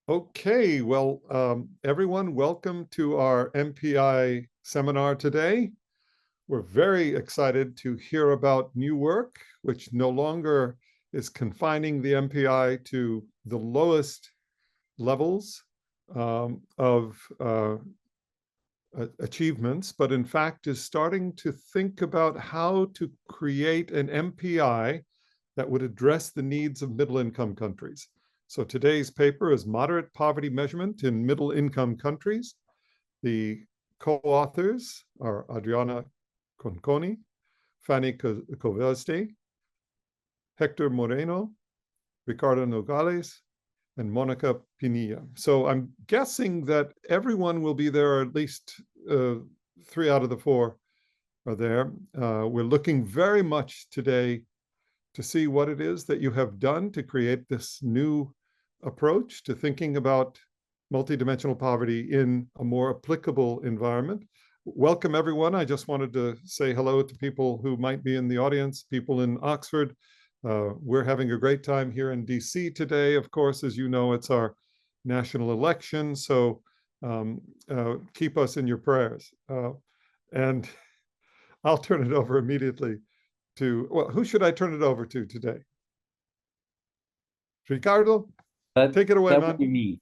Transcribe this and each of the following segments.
Okay, well, everyone, welcome to our MPI seminar today. We're very excited to hear about new work, which no longer is confining the MPI to the lowest levels of achievements, but in fact is starting to think about how to create an MPI that would address the needs of middle-income countries. So today's paper is Moderate Poverty Measurement in Middle-Income Countries. The co-authors are Adriana Conconi, Fanni Kovesdi, Hector Moreno, Ricardo Nogales, and Monice Pinilla. So I'm guessing that everyone will be there, or at least 3 out of the 4 are there. We're looking very much today to see what it is that you have done to create this new approach to thinking about multidimensional poverty in a more applicable environment. Welcome, everyone. I just wanted to say hello to people who might be in the audience, people in Oxford. We're having a great time here in DC today. Of course, as you know, it's our national election, so keep us in your prayers. And I'll turn it over immediately to, well, who should I turn it over to today? Ricardo, take it away, man. That would be me.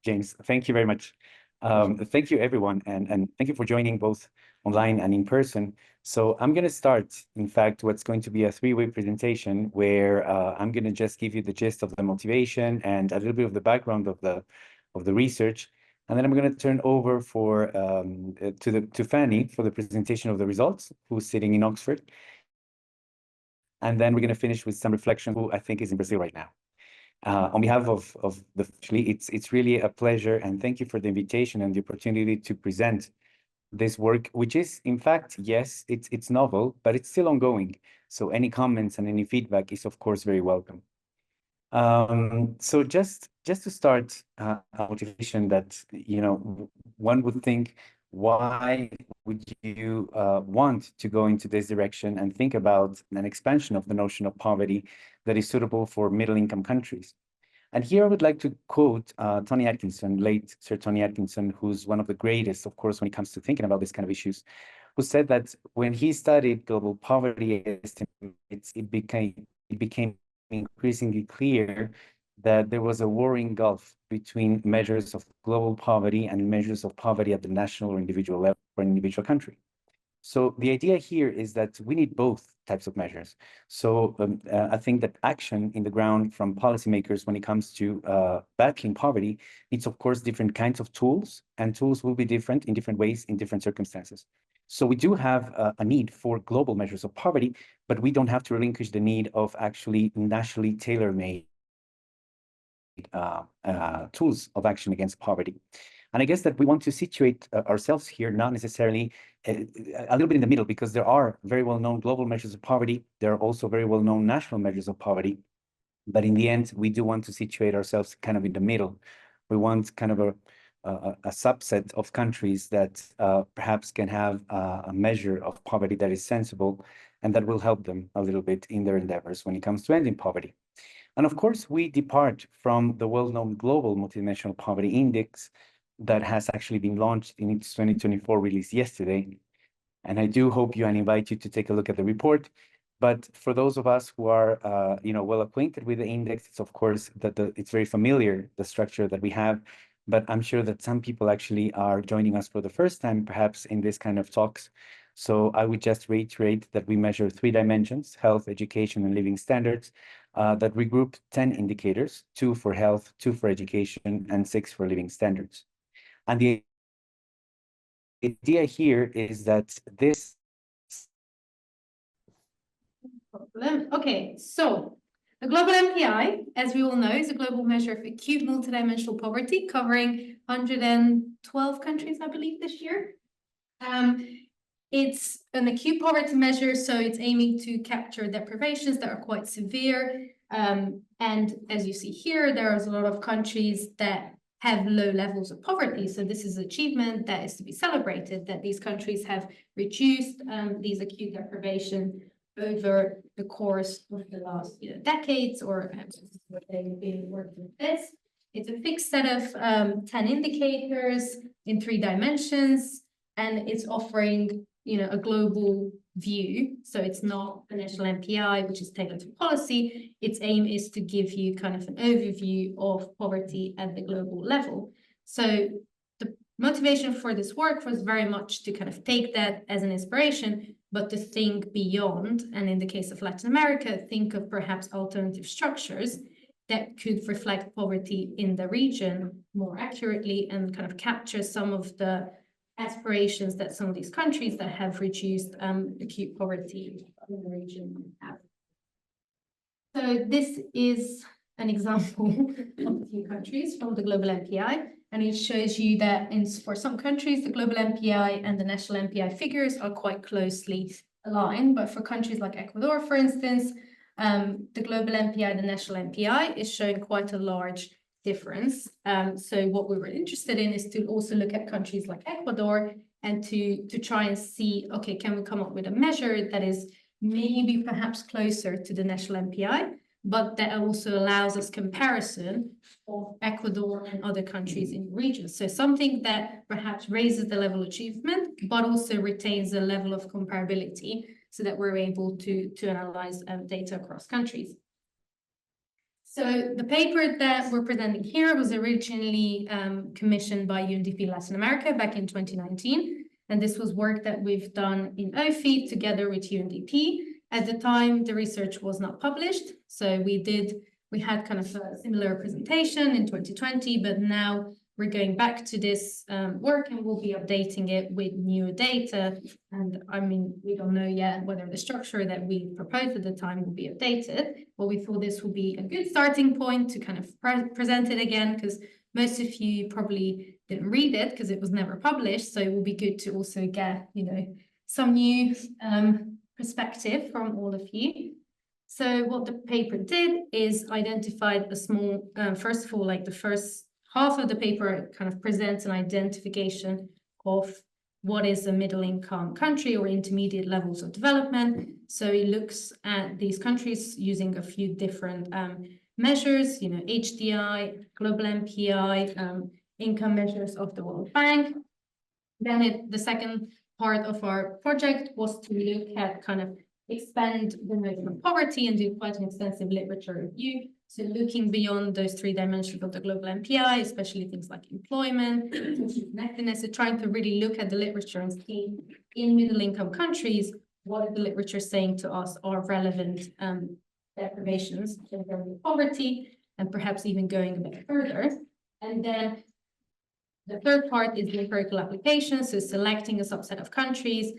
James, thank you very much. Thank you, everyone, and thank you for joining both online and in person. So I'm going to start, in fact, what's going to be a 3-way presentation where I'm going to just give you the gist of the motivation and a little bit of the background of the research. And then I'm going to turn over to Fanni for the presentation of the results, who's sitting in Oxford. And then we're going to finish with some reflection, who I think is in Brazil right now. On behalf of it's really a pleasure, and thank you for the invitation and the opportunity to present this work, which is, in fact, yes, it's novel, but it's still ongoing. So any comments and any feedback is, of course, very welcome. So just to start, a motivation that, you know, one would think, why would you want to go into this direction and think about an expansion of the notion of poverty that is suitable for middle-income countries? And here I would like to quote Tony Atkinson, late Sir Tony Atkinson, who's one of the greatest, of course, when it comes to thinking about this kind of issues, who said that when he studied global poverty estimates, it became increasingly clear that there was a worrying gulf between measures of global poverty and measures of poverty at the national or individual level for an individual country. So the idea here is that we need both types of measures. So I think that action in the ground from policymakers when it comes to battling poverty needs, of course, different kinds of tools, and tools will be different in different ways in different circumstances. So we do have a need for global measures of poverty, but we don't have to relinquish the need of actually nationally tailor-made tools of action against poverty. And I guess that we want to situate ourselves here, not necessarily a little bit in the middle, because there are very well-known global measures of poverty. There are also very well-known national measures of poverty. But in the end, we do want to situate ourselves kind of in the middle. We want kind of a subset of countries that perhaps can have a measure of poverty that is sensible and that will help them a little bit in their endeavors when it comes to ending poverty. And of course, we depart from the well-known global multidimensional poverty index that has actually been launched in its 2024 release yesterday. And I do hope you and invite you to take a look at the report. But for those of us who are, well acquainted with the index, it's of course that it's very familiar, the structure that we have. But I'm sure that some people actually are joining us for the first time, perhaps in this kind of talks. So I would just reiterate that we measure 3 dimensions: health, education, and living standards, that regroup 10 indicators, 2 for health, 2 for education, and 6 for living standards. And the idea here is that this... Okay, so the global MPI, as we all know, is a global measure of acute multidimensional poverty covering 112 countries, I believe, this year. It's an acute poverty measure, so it's aiming to capture deprivations that are quite severe. And as you see here, there is a lot of countries that have low levels of poverty. So this is an achievement that is to be celebrated, that these countries have reduced these acute deprivation over the course of the last decades, or what they've been working with this. It's a fixed set of 10 indicators in 3 dimensions, and it's offering a global view. So it's not the national MPI, which is tailored to policy. Its aim is to give you kind of an overview of poverty at the global level. So the motivation for this work was very much to kind of take that as an inspiration, but to think beyond, and in the case of Latin America, think of perhaps alternative structures that could reflect poverty in the region more accurately and kind of capture some of the aspirations that some of these countries that have reduced acute poverty in the region have. So this is an example of a few countries from the global MPI, and it shows you that for some countries, the global MPI and the national MPI figures are quite closely aligned. But for countries like Ecuador, for instance, the global MPI, the national MPI is showing quite a large difference. So what we were interested in is to also look at countries like Ecuador and to try and see, okay, can we come up with a measure that is maybe perhaps closer to the national MPI, but that also allows us comparison of Ecuador and other countries in the region. So something that perhaps raises the level of achievement, but also retains a level of comparability so that we're able to analyze data across countries. So the paper that we're presenting here was originally commissioned by UNDP Latin America back in 2019. And this was work that we've done in OPHI together with UNDP. At the time, the research was not published. So we had kind of a similar presentation in 2020, but now we're going back to this work and we'll be updating it with new data. And I mean, we don't know yet whether the structure that we proposed at the time will be updated, but we thought this would be a good starting point to kind of present it again, because most of you probably didn't read it because it was never published. So it will be good to also get, some new perspective from all of you. So what the paper did is identified a small, first of all, like the first half of the paper kind of presents an identification of what is a middle income country or intermediate levels of development. So it looks at these countries using a few different measures, HDI, global MPI, income measures of the World Bank. Then the second part of our project was to look at kind of expand the notion of poverty and do quite an extensive literature review. So looking beyond those 3 dimensions of the global MPI, especially things like employment, social connectedness, so trying to really look at the literature and see in middle income countries, what is the literature saying to us are relevant deprivations in terms of poverty, and perhaps even going a bit further. And then the third part is the empirical application, so selecting a subset of countries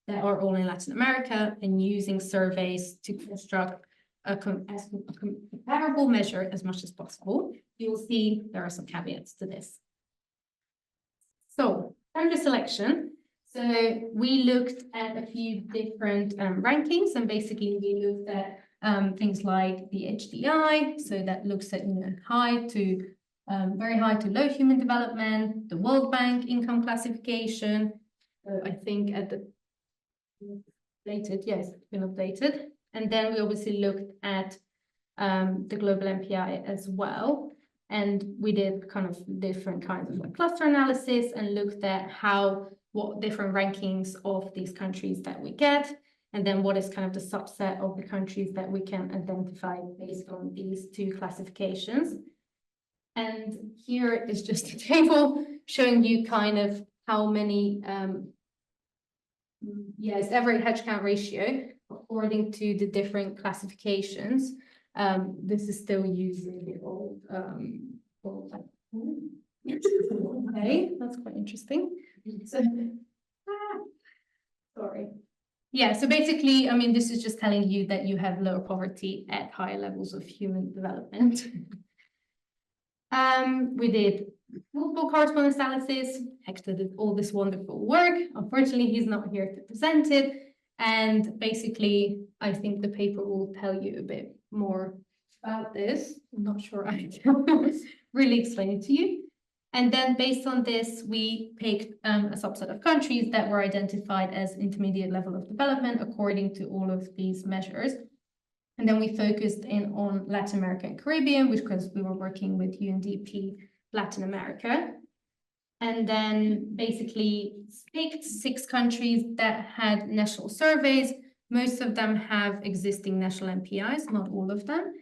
that are all in Latin America and using surveys to construct a comparable measure as much as possible. You'll see there are some caveats to this. So, country selection. So we looked at a few different rankings, and basically we looked at things like the HDI, so that looks at high to very high to low human development, the World Bank income classification. So I think at the updated, yes, it's been updated. And then we obviously looked at the global MPI as well. And we did kind of different kinds of like cluster analysis and looked at what different rankings of these countries that we get, and then what is kind of the subset of the countries that we can identify based on these 2 classifications. And here is just a table showing you kind of how many, average headcount ratio according to the different classifications. This is still using the old, okay, that's quite interesting. So, sorry. Yeah, so basically, I mean, this is just telling you that you have lower poverty at higher levels of human development. We did multiple correspondence analysis. Hector did all this wonderful work. Unfortunately, he's not here to present it. And basically, I think the paper will tell you a bit more about this. I'm not sure I can really explain it to you. And then based on this, we picked a subset of countries that were identified as intermediate level of development according to all of these measures. And then we focused in on Latin America and Caribbean, because we were working with UNDP Latin America. And then basically picked 6 countries that had national surveys. Most of them have existing national MPIs, not all of them.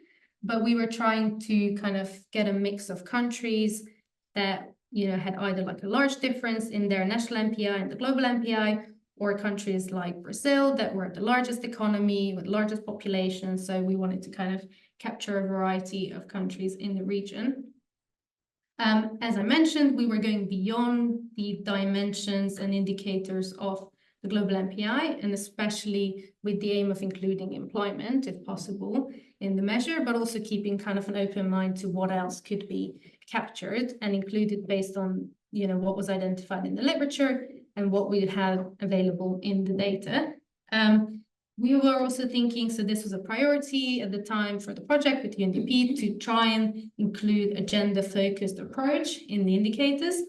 But we were trying to kind of get a mix of countries that, you know, had either like a large difference in their national MPI and the global MPI, or countries like Brazil that were the largest economy with largest population. So we wanted to kind of capture a variety of countries in the region. As I mentioned, we were going beyond the dimensions and indicators of the global MPI, and especially with the aim of including employment, if possible, in the measure, but also keeping kind of an open mind to what else could be captured and included based on, you know, what was identified in the literature and what we have available in the data. We were also thinking, so this was a priority at the time for the project with UNDP, to try and include a gender-focused approach in the indicators,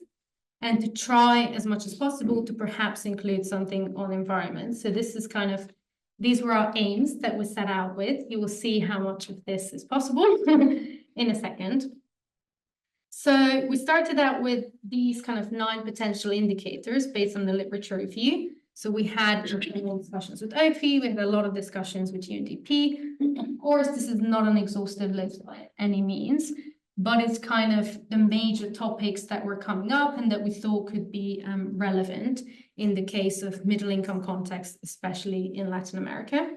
and to try as much as possible to perhaps include something on environment. So this is kind of, these were our aims that we set out with. You will see how much of this is possible in a second. So we started out with these kind of 9 potential indicators based on the literature review. So we had discussions with OPHI, we had a lot of discussions with UNDP. Of course, this is not an exhaustive list by any means, but it's kind of the major topics that were coming up and that we thought could be relevant in the case of middle-income context, especially in Latin America.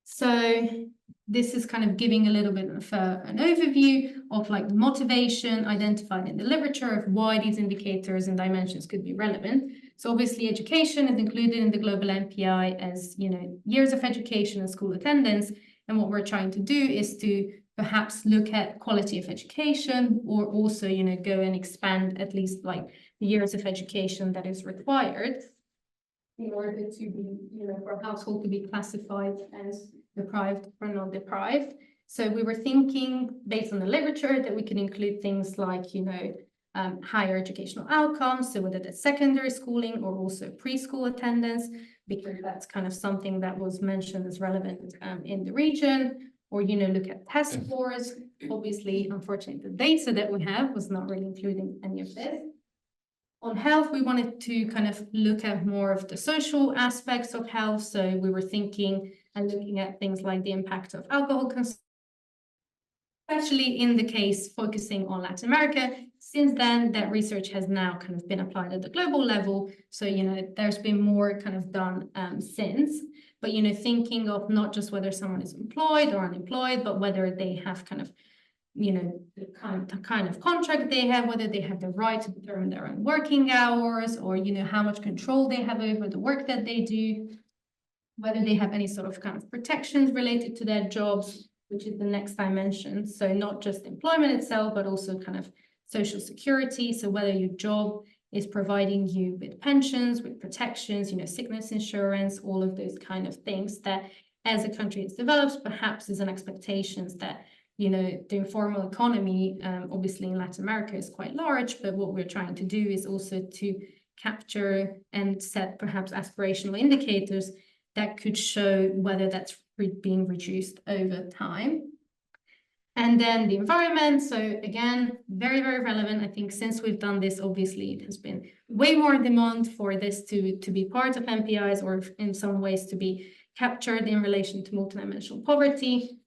So this is kind of giving a little bit of an overview of like the motivation identified in the literature of why these indicators and dimensions could be relevant. So obviously education is included in the global MPI as, you know, years of education and school attendance. And what we're trying to do is to perhaps look at quality of education, or also, you know, go and expand at least like the years of education that is required in order to be, you know, for a household to be classified as deprived or not deprived. So we were thinking based on the literature that we can include things like, you know, higher educational outcomes, so whether that's secondary schooling or also preschool attendance, because that's kind of something that was mentioned as relevant in the region, or, you know, look at test scores. Obviously, unfortunately, the data that we have was not really including any of this. On health, we wanted to kind of look at more of the social aspects of health. So we were thinking and looking at things like the impact of alcohol consumption, especially in the case focusing on Latin America. Since then, that research has now kind of been applied at the global level. So, you know, there's been more kind of done since. But, you know, thinking of not just whether someone is employed or unemployed, but whether they have kind of, you know, the kind of contract they have, whether they have the right to determine their own working hours, or, you know, how much control they have over the work that they do, whether they have any sort of kind of protections related to their jobs, which is the next dimension. So not just employment itself, but also kind of social security. So whether your job is providing you with pensions, with protections, you know, sickness insurance, all of those kind of things that as a country is developed, perhaps is an expectations that, you know, the informal economy, obviously in Latin America is quite large, but what we're trying to do is also to capture and set perhaps aspirational indicators that could show whether that's being reduced over time. And then the environment. So again, very, very relevant. I think since we've done this, obviously it has been way more demand for this to be part of MPIs, or in some ways to be captured in relation to multidimensional poverty,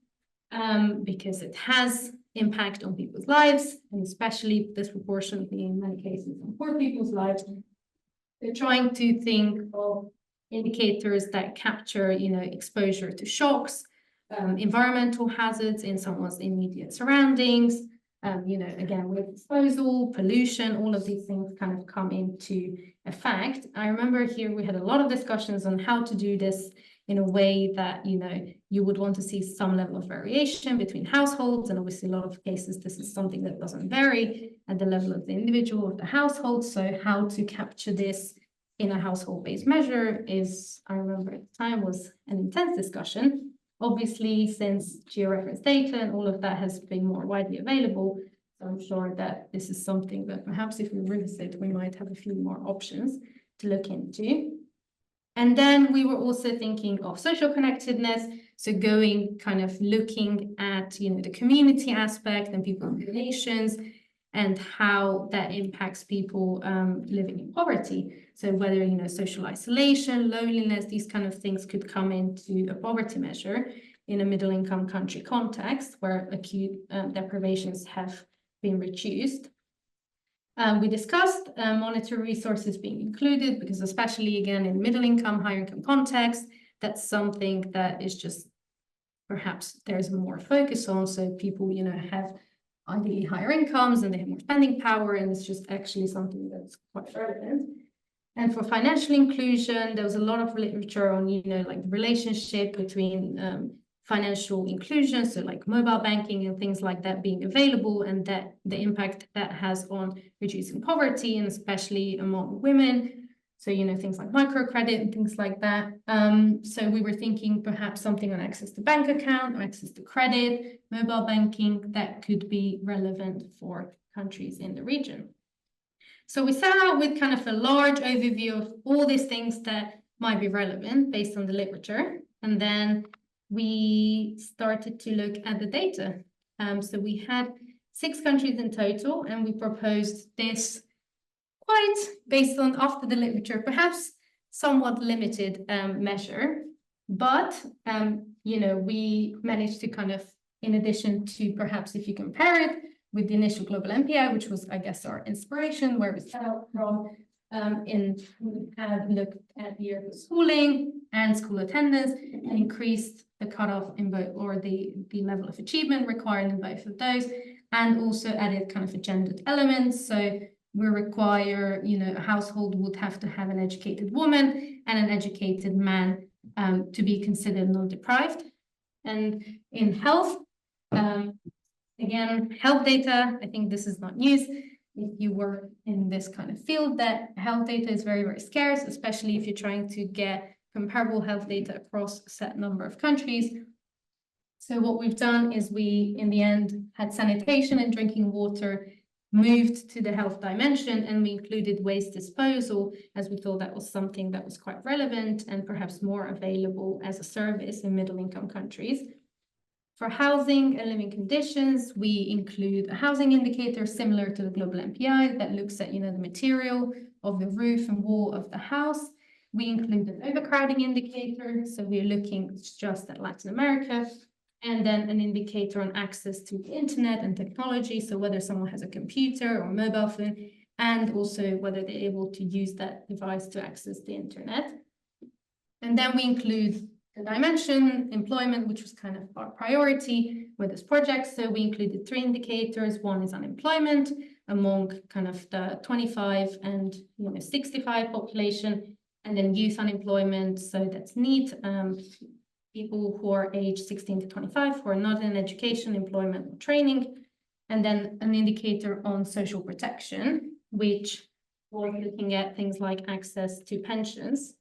because it has impact on people's lives, and especially disproportionately in many cases on poor people's lives. They're trying to think of indicators that capture, you know, exposure to shocks, environmental hazards in someone's immediate surroundings, you know, again, with disposal, pollution, all of these things kind of come into effect. I remember here we had a lot of discussions on how to do this in a way that, you know, you would want to see some level of variation between households. And obviously a lot of cases, this is something that doesn't vary at the level of the individual of the household. So how to capture this in a household-based measure is, I remember at the time, was an intense discussion. Obviously, since georeference data and all of that has been more widely available, So I'm sure that this is something that perhaps if we revisit, we might have a few more options to look into. And then we were also thinking of social connectedness, so going kind of looking at, the community aspect and people's relations and how that impacts people living in poverty. So whether, social isolation, loneliness, these kind of things could come into a poverty measure in a middle-income country context where acute deprivations have been reduced. We discussed monetary resources being included because especially, again, in middle-income, higher-income context, that's something that is just perhaps there's more focus on. So people, have ideally higher incomes and they have more spending power, and it's just actually something that's quite relevant. And for financial inclusion, there was a lot of literature on, like the relationship between financial inclusion, so like mobile banking and things like that being available, and that the impact that has on reducing poverty, and especially among women. So, things like microcredit and things like that. So we were thinking perhaps something on access to bank account or access to credit, mobile banking, that could be relevant for countries in the region. So we set out with kind of a large overview of all these things that might be relevant based on the literature. And then we started to look at the data. So we had 6 countries in total, and we proposed this quite based on after the literature, perhaps somewhat limited measure, but we managed to kind of, in addition to perhaps if you compare it with the initial global MPI, which was, I guess, our inspiration, where we set out from, we have looked at the year of schooling and school attendance and increased the cutoff in both, or the level of achievement required in both of those, and also added kind of a gendered element. So we require, a household would have to have an educated woman and an educated man to be considered non-deprived. And in health, again, health data, I think this is not news. If you work in this kind of field, that health data is very, very scarce, especially if you're trying to get comparable health data across a set number of countries. So what we've done is we, in the end, had sanitation and drinking water moved to the health dimension, and we included waste disposal, as we thought that was something that was quite relevant and perhaps more available as a service in middle-income countries. For housing and living conditions, we include a housing indicator similar to the global MPI that looks at, the material of the roof and wall of the house. We include an overcrowding indicator, so we're looking just at Latin America, and then an indicator on access to the internet and technology, so whether someone has a computer or mobile phone, and also whether they're able to use that device to access the internet. And then we include the dimension, employment, which was kind of our priority with this project. So we included 3 indicators. One is unemployment among kind of the 25 and 65 population, and then youth unemployment, so that's NEET, people who are aged 16 to 25 who are not in education, employment, or training, and then an indicator on social protection, which was looking at things like access to pensions.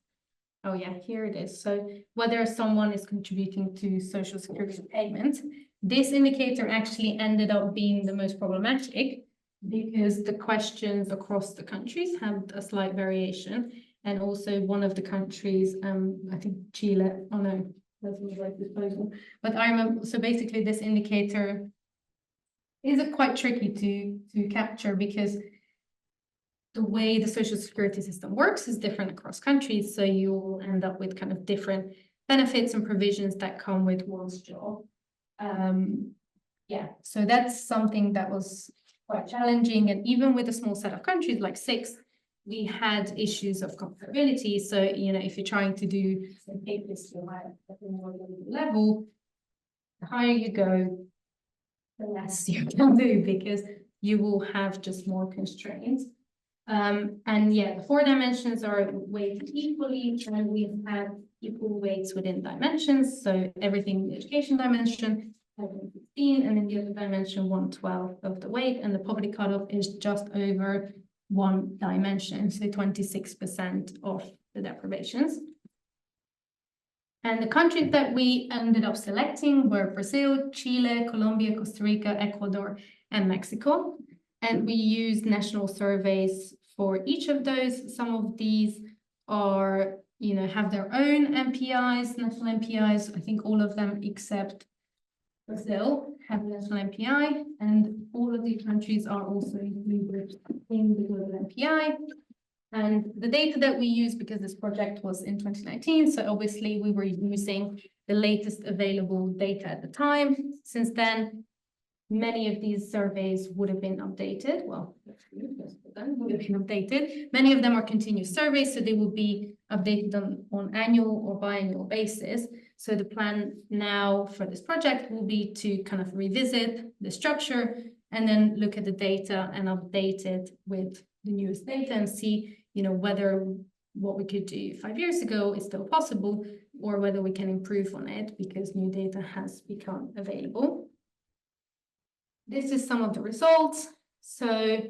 Oh yeah, here it is. So whether someone is contributing to social security payments, this indicator actually ended up being the most problematic because the questions across the countries had a slight variation. And also one of the countries, I think Chile, oh no, that's right disposal. But I remember, so basically this indicator is quite tricky to capture because the way the social security system works is different across countries. So you will end up with kind of different benefits and provisions that come with one's job. Yeah, so that's something that was quite challenging. And even with a small set of countries, like 6, we had issues of comparability. So, if you're trying to do some papers to a more level, the higher you go, the less you can do because you will have just more constraints. And yeah, the 4 dimensions are weighted equally, and we have equal weights within dimensions. So everything in the education dimension, 15, and in the other dimension, 1/12 of the weight, and the poverty cutoff is just over 1 dimension, so 26% of the deprivations. And the countries that we ended up selecting were Brazil, Chile, Colombia, Costa Rica, Ecuador, and Mexico. And we used national surveys for each of those. Some of these are, have their own MPIs, national MPIs. I think all of them except Brazil have a national MPI, and all of these countries are also included in the global MPI. And the data that we used, because this project was in 2019, so obviously we were using the latest available data at the time. Since then, many of these surveys would have been updated. Well, would have been updated. Many of them are continuous surveys, so they will be updated on annual or biannual basis. So the plan now for this project will be to kind of revisit the structure and then look at the data and update it with the newest data and see, whether what we could do 5 years ago is still possible or whether we can improve on it because new data has become available. This is some of the results. So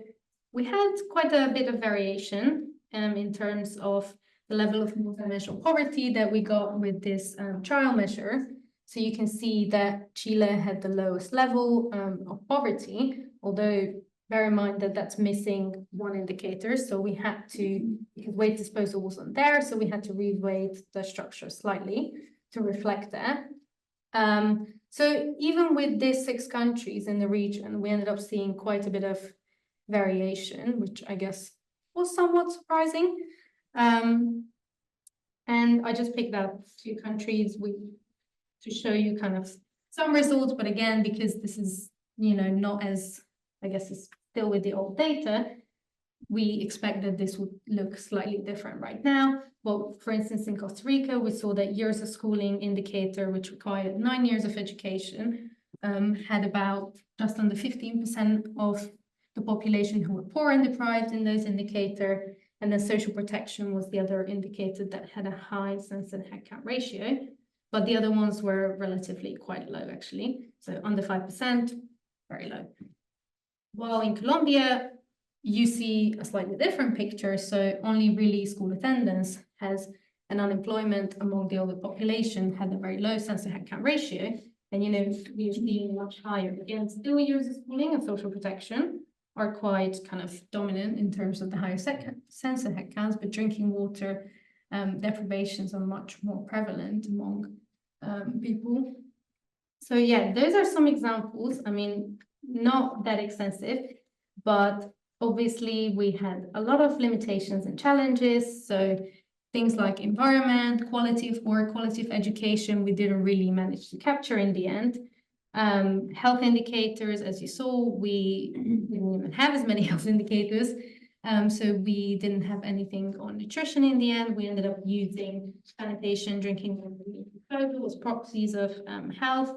we had quite a bit of variation in terms of the level of multidimensional poverty that we got with this trial measure. So you can see that Chile had the lowest level of poverty, although bear in mind that that's missing one indicator. So we had to, because weight disposal wasn't there, so we had to reweight the structure slightly to reflect that. So even with these 6 countries in the region, we ended up seeing quite a bit of variation, which I guess was somewhat surprising. And I just picked out a few countries to show you kind of some results, but again, because this is, not as, I guess it's still with the old data, we expect that this would look slightly different right now. Well, for instance, in Costa Rica, we saw that years of schooling indicator, which required 9 years of education, had about just under 15% of the population who were poor and deprived in those indicator. And then social protection was the other indicator that had a high census head count ratio, but the other ones were relatively quite low, actually. So under 5%, very low. While in Colombia, you see a slightly different picture. So only really school attendance has an unemployment among the older population had a very low census head count ratio. And, we're seeing much higher. Again, still years of schooling and social protection are quite kind of dominant in terms of the higher census head counts, but drinking water deprivations are much more prevalent among people. So yeah, those are some examples. I mean, not that extensive, but obviously we had a lot of limitations and challenges. So things like environment, quality of work, quality of education, we didn't really manage to capture in the end. Health indicators, as you saw, we didn't even have as many health indicators. So we didn't have anything on nutrition in the end. We ended up using sanitation, drinking water as proxies of health,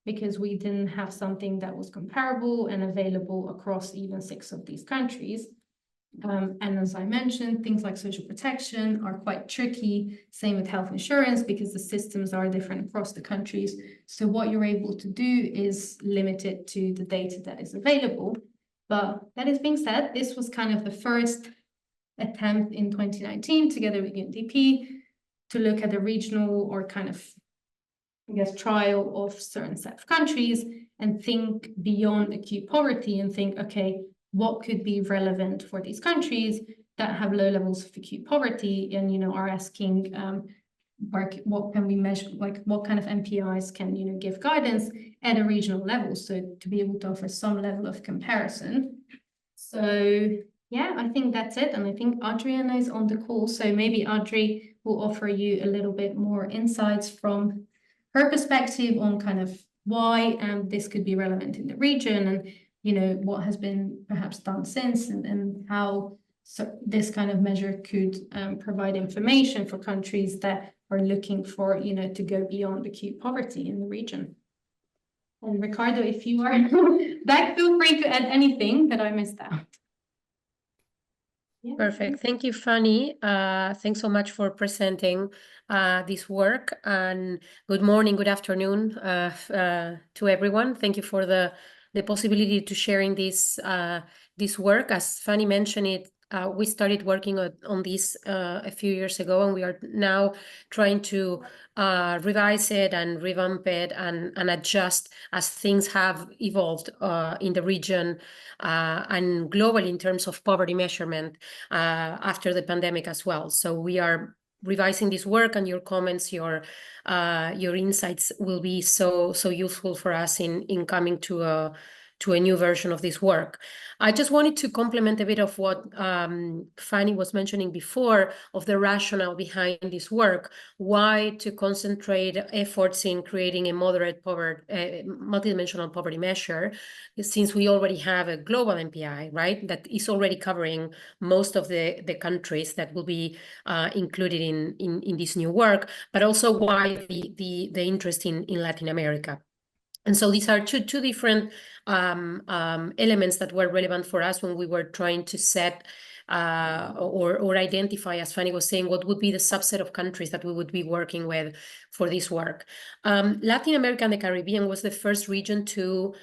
because we didn't have something that was comparable and available across even 6 of these countries. And as I mentioned, things like social protection are quite tricky. Same with health insurance, because the systems are different across the countries. So what you're able to do is limit it to the data that is available. But that is being said, this was kind of the first attempt in 2019, together with UNDP, to look at a regional or kind of, I guess, trial of certain set of countries and think beyond acute poverty and think, okay, what could be relevant for these countries that have low levels of acute poverty and, are asking what can we measure, like what kind of MPIs can, give guidance at a regional level. So to be able to offer some level of comparison. So yeah, I think that's it. And I think Adriana is on the call. So maybe Adri will offer you a little bit more insights from her perspective on kind of why this could be relevant in the region and, what has been perhaps done since and how this kind of measure could provide information for countries that are looking for, to go beyond acute poverty in the region. And Ricardo, if you are back, feel free to add anything that I missed out. Yeah. Perfect. Thank you, Fanny. Thanks so much for presenting this work, and good morning, good afternoon to everyone. Thank you for the possibility to sharing this work. As Fanny mentioned, we started working on this a few years ago, and we are now trying to revise it and revamp it and adjust as things have evolved in the region and globally in terms of poverty measurement after the pandemic as well. So we are revising this work, and your comments, your insights will be so useful for us in coming to a new version of this work. I just wanted to complement a bit of what Fanny was mentioning before of the rationale behind this work, why to concentrate efforts in creating a moderate multidimensional poverty measure, since we already have a global MPI, right, that is already covering most of the countries that will be included in this new work, but also why the interest in Latin America. And so these are two different elements that were relevant for us when we were trying to set or identify, as Fanny was saying, what would be the subset of countries that we would be working with for this work. Latin America and the Caribbean was the first region to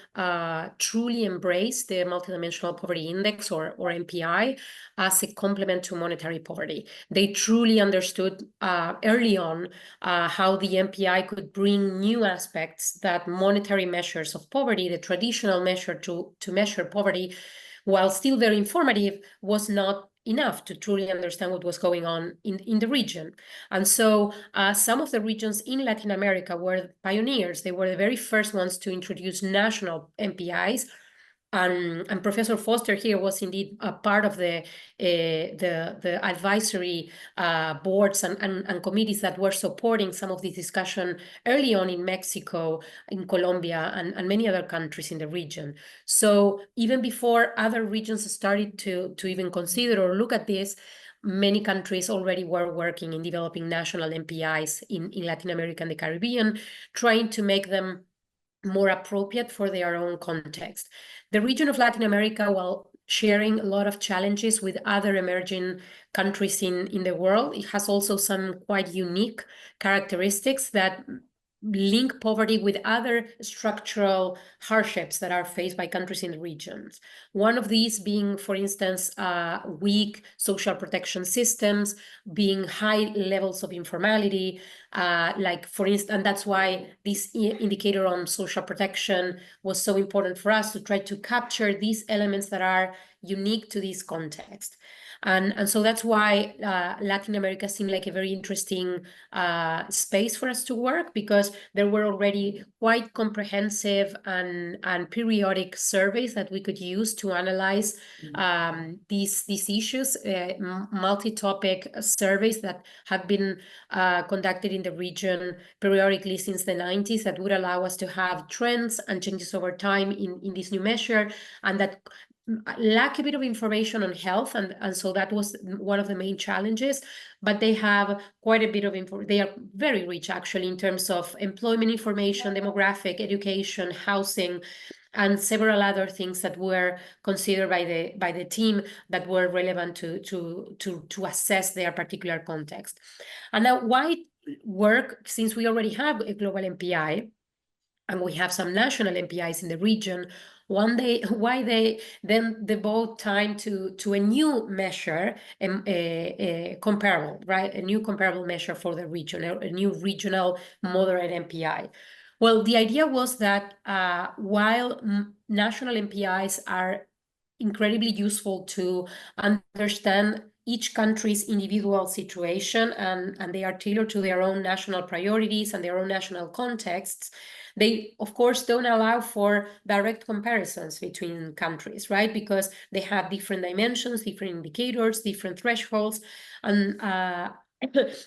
truly embrace the Multidimensional Poverty Index, or MPI, as a complement to monetary poverty. They truly understood early on how the MPI could bring new aspects that monetary measures of poverty, the traditional measure to measure poverty, while still very informative, was not enough to truly understand what was going on in the region. And so some of the regions in Latin America were pioneers. They were the very first ones to introduce national MPIs. And Professor Foster here was indeed a part of the advisory boards and committees that were supporting some of this discussion early on in Mexico, in Colombia, and many other countries in the region. So even before other regions started to even consider or look at this, many countries already were working in developing national MPIs in Latin America and the Caribbean, trying to make them more appropriate for their own context. The region of Latin America, while sharing a lot of challenges with other emerging countries in the world, it has also some quite unique characteristics that link poverty with other structural hardships that are faced by countries in the regions. One of these being, for instance, weak social protection systems, being high levels of informality, like for instance, and that's why this indicator on social protection was so important for us, to try to capture these elements that are unique to this context. And so that's why Latin America seemed like a very interesting space for us to work, because there were already quite comprehensive and periodic surveys that we could use to analyze these issues, multi-topic surveys that have been conducted in the region periodically since the 90s, that would allow us to have trends and changes over time in this new measure, and that lack a bit of information on health, and so that was one of the main challenges. But they have quite a bit of info. They are very rich actually in terms of employment information, demographic, education, housing, and several other things that were considered by the team that were relevant to assess their particular context. And now, why work, since we already have a global MPI and we have some national MPIs in the region? Why they then devote time to a new measure, comparable, right? A new comparable measure for the region, a new regional moderate MPI. Well, the idea was that while national MPIs are incredibly useful to understand each country's individual situation, and they are tailored to their own national priorities and their own national contexts, they, of course, don't allow for direct comparisons between countries, right? Because they have different dimensions, different indicators, different thresholds, and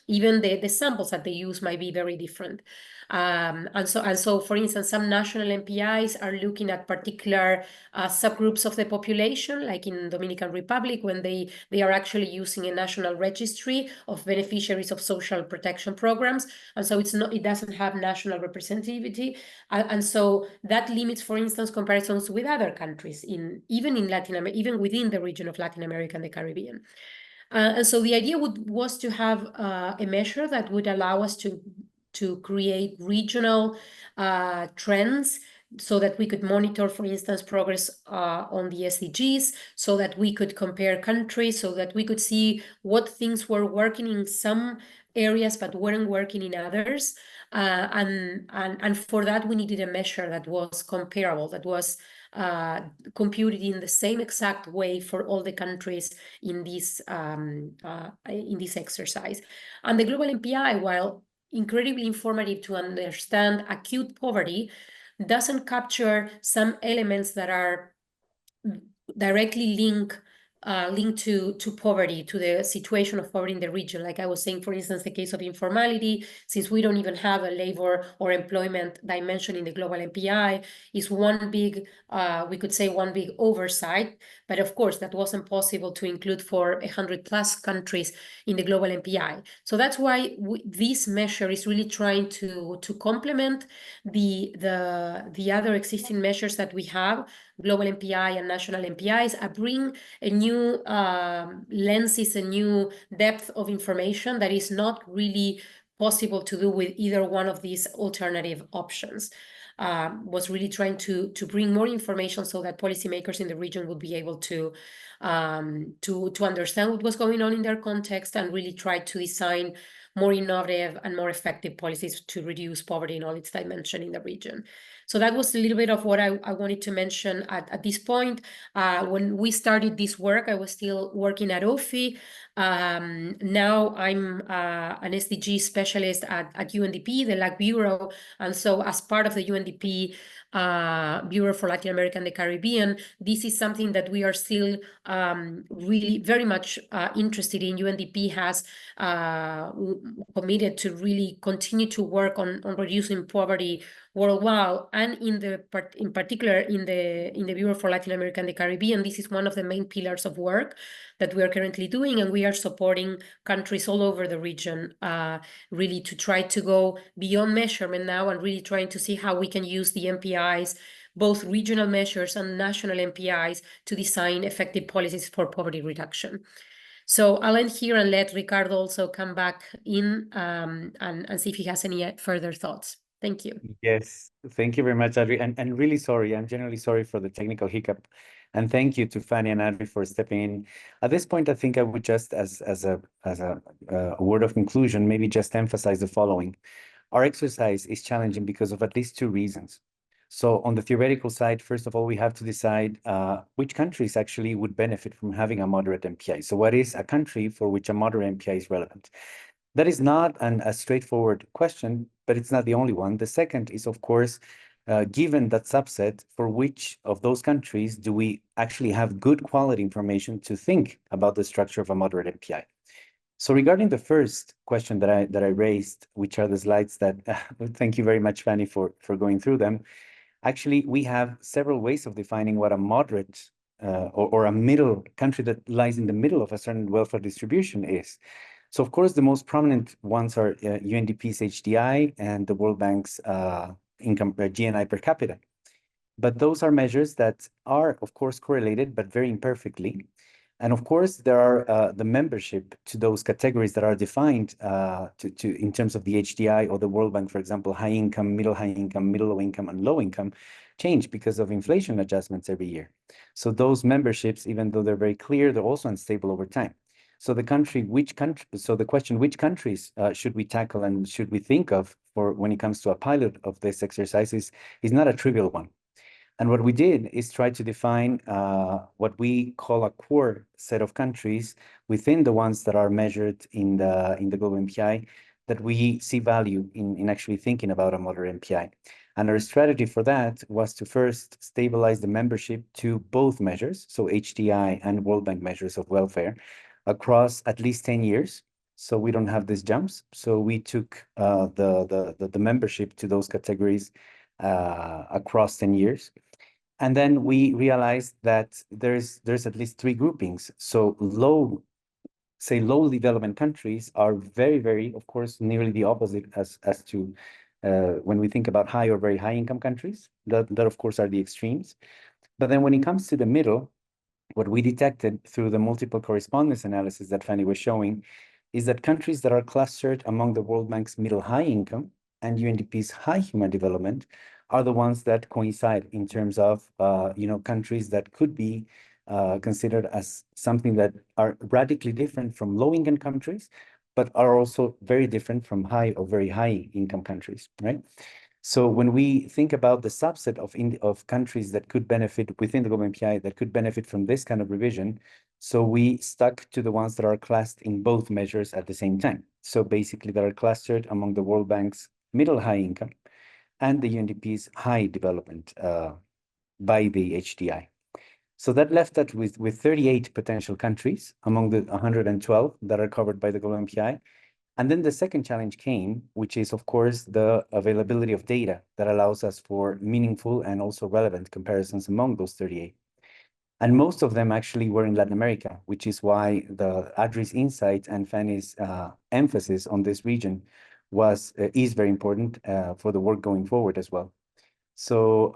even the samples that they use might be very different. And so, for instance, some national MPIs are looking at particular subgroups of the population, like in Dominican Republic, when they are actually using a national registry of beneficiaries of social protection programs. And so it doesn't have national representativity. And so that limits, for instance, comparisons with other countries, even within the region of Latin America and the Caribbean. And so the idea was to have a measure that would allow us to create regional trends so that we could monitor, for instance, progress on the SDGs, so that we could compare countries, so that we could see what things were working in some areas but weren't working in others. And for that, we needed a measure that was comparable, that was computed in the same exact way for all the countries in this exercise. And the global MPI, while incredibly informative to understand acute poverty, doesn't capture some elements that are directly linked to poverty, to the situation of poverty in the region. Like I was saying, for instance, the case of informality, since we don't even have a labor or employment dimension in the global MPI, is one big, we could say one big oversight. But of course, that wasn't possible to include for 100+ countries in the global MPI. So that's why this measure is really trying to complement the other existing measures that we have, global MPI and national MPIs, bring a new lenses, a new depth of information that is not really possible to do with either one of these alternative options. Was really trying to bring more information so that policymakers in the region would be able to understand what was going on in their context and really try to design more innovative and more effective policies to reduce poverty in all its dimensions in the region. So that was a little bit of what I wanted to mention at this point. When we started this work, I was still working at OPHI. Now I'm an SDG specialist at UNDP, the LAC Bureau. And so as part of the UNDP Bureau for Latin America and the Caribbean, this is something that we are still really very much interested in. UNDP has committed to really continue to work on reducing poverty worldwide, and in particular in the Bureau for Latin America and the Caribbean. This is one of the main pillars of work that we are currently doing, and we are supporting countries all over the region really to try to go beyond measurement now and really trying to see how we can use the MPIs, both regional measures and national MPIs, to design effective policies for poverty reduction. So I'll end here and let Ricardo also come back in and see if he has any further thoughts. Thank you. Yes, thank you very much, Adri. And really sorry, I'm genuinely sorry for the technical hiccup. And thank you to Fanni and Adri for stepping in. At this point, I think I would just, as a word of conclusion, maybe just emphasize the following. Our exercise is challenging because of at least two reasons. So on the theoretical side, first of all, we have to decide which countries actually would benefit from having a moderate MPI. So what is a country for which a moderate MPI is relevant? That is not a straightforward question, but it's not the only one. The second is, of course, given that subset, for which of those countries do we actually have good quality information to think about the structure of a moderate MPI? So regarding the first question that I raised, which are the slides that, thank you very much, Fanni, for going through them. Actually, we have several ways of defining what a moderate or a middle country that lies in the middle of a certain welfare distribution is. So, of course, the most prominent ones are UNDP's HDI and the World Bank's income GNI per capita. But those are measures that are, of course, correlated, but very imperfectly. And of course, there are the membership to those categories that are defined in terms of the HDI or the World Bank, for example, high income, middle low income, and low income change because of inflation adjustments every year. So those memberships, even though they're very clear, they're also unstable over time. So the question, which countries should we tackle and should we think of for when it comes to a pilot of this exercise is not a trivial one. And what we did is try to define what we call a core set of countries within the ones that are measured in the global MPI that we see value in actually thinking about a moderate MPI. And our strategy for that was to first stabilize the membership to both measures, so HDI and World Bank measures of welfare, across at least 10 years. So we don't have these jumps. So we took the membership to those categories across 10 years. And then we realized that there's at least three groupings. So low development countries are very, very, of course, nearly the opposite as to when we think about high or very high income countries, that of course are the extremes. But then when it comes to the middle, what we detected through the multiple correspondence analysis that Fanni was showing is that countries that are clustered among the World Bank's middle high income and UNDP's high human development are the ones that coincide in terms of, countries that could be considered as something that are radically different from low-income countries, but are also very different from high or very high-income countries, right? So when we think about the subset of countries that could benefit within the global MPI that could benefit from this kind of revision, so we stuck to the ones that are classed in both measures at the same time. So basically that are clustered among the World Bank's middle high income and the UNDP's high development by the HDI. So that left us with 38 potential countries among the 112 that are covered by the global MPI. And then the second challenge came, which is, of course, the availability of data that allows us for meaningful and also relevant comparisons among those 38. And most of them actually were in Latin America, which is why the Adri's insight and Fanni's emphasis on this region is very important for the work going forward as well. So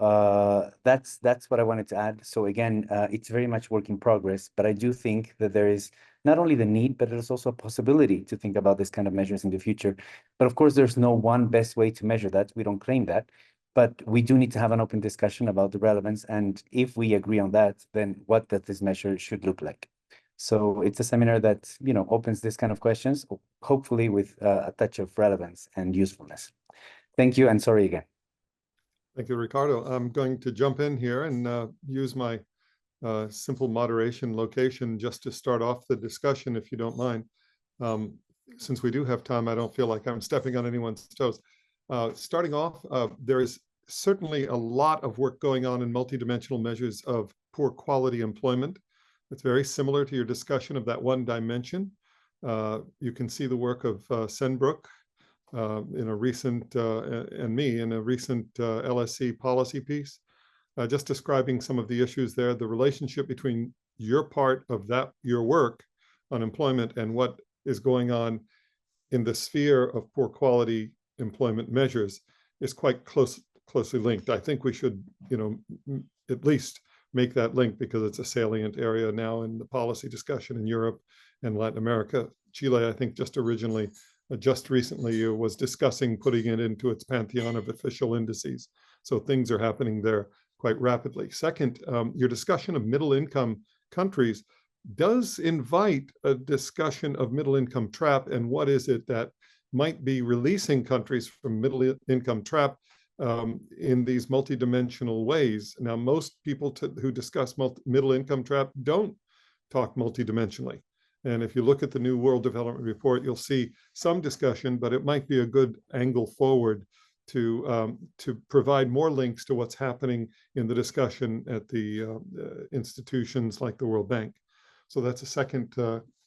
that's what I wanted to add. So again, it's very much work in progress, but I do think that there is not only the need, but there's also a possibility to think about this kind of measures in the future. But of course, there's no one best way to measure that. We don't claim that, but we do need to have an open discussion about the relevance. And if we agree on that, then what that this measure should look like. So it's a seminar that, opens this kind of questions, hopefully with a touch of relevance and usefulness. Thank you, and sorry again. Thank you, Ricardo. I'm going to jump in here and use my simple moderation location just to start off the discussion, if you don't mind. Since we do have time, I don't feel like I'm stepping on anyone's toes. Starting off, there is certainly a lot of work going on in multidimensional measures of poor quality employment. It's very similar to your discussion of that one dimension. You can see the work of Senbrook in a recent, and me in a recent LSC policy piece, just describing some of the issues there, the relationship between your part of your work on employment and what is going on in the sphere of poor quality employment measures is quite closely linked. I think we should, at least make that link because it's a salient area now in the policy discussion in Europe and Latin America. Chile, I think just recently was discussing putting it into its pantheon of official indices. So things are happening there quite rapidly. Second, your discussion of middle income countries does invite a discussion of middle income trap and what is it that might be releasing countries from middle income trap in these multidimensional ways. Now, most people who discuss middle income trap don't talk multidimensionally. And if you look at the new World Development Report, you'll see some discussion, but it might be a good angle forward to provide more links to what's happening in the discussion at the institutions like the World Bank. So that's a second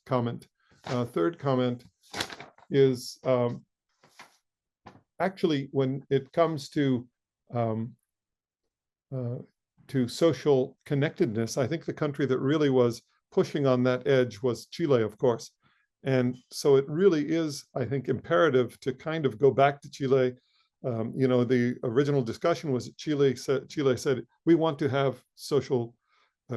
comment. Third comment is actually when it comes to social connectedness, I think the country that really was pushing on that edge was Chile, of course. And so it really is, I think, imperative to kind of go back to Chile. The original discussion was that Chile said, we want to have social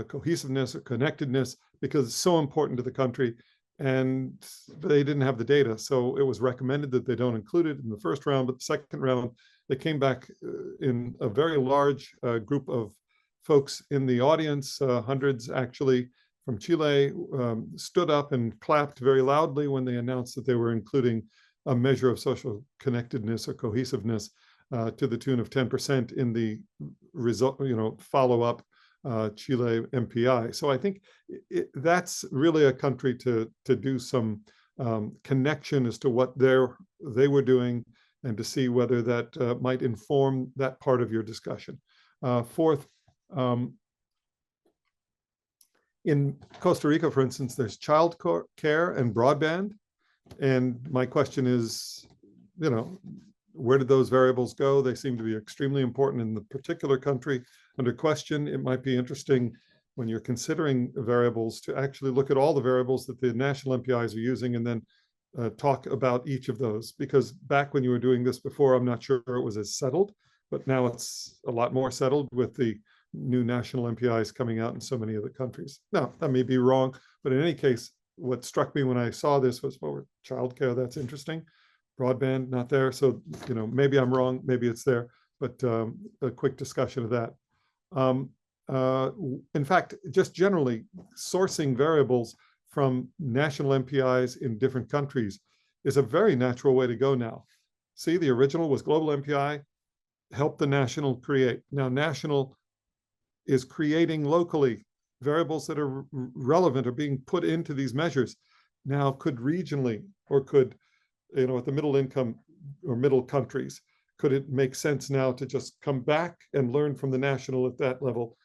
cohesiveness or connectedness because it's so important to the country. And they didn't have the data. So it was recommended that they don't include it in the first round, but the second round, they came back in a very large group of folks in the audience, hundreds actually, from Chile, stood up and clapped very loudly when they announced that they were including a measure of social connectedness or cohesiveness to the tune of 10% in the result, follow-up Chile MPI. So I think that's really a country to do some connection as to what they were doing and to see whether that might inform that part of your discussion. Fourth, in Costa Rica, for instance, there's child care and broadband. And my question is, where did those variables go? They seem to be extremely important in the particular country under question. It might be interesting when you're considering variables to actually look at all the variables that the national MPIs are using and then talk about each of those. Because back when you were doing this before, I'm not sure it was as settled, but now it's a lot more settled with the new national MPIs coming out in so many of the countries. Now, that may be wrong, but in any case, what struck me when I saw this was, childcare, that's interesting. Broadband, not there. So, maybe I'm wrong, maybe it's there, but a quick discussion of that. In fact, just generally, sourcing variables from national MPIs in different countries is a very natural way to go now. See, the original was global MPI, help the national create. Now, national is creating locally variables that are relevant, are being put into these measures. Now, could regionally, or could, at the middle income or middle countries, could it make sense now to just come back and learn from the national at that level,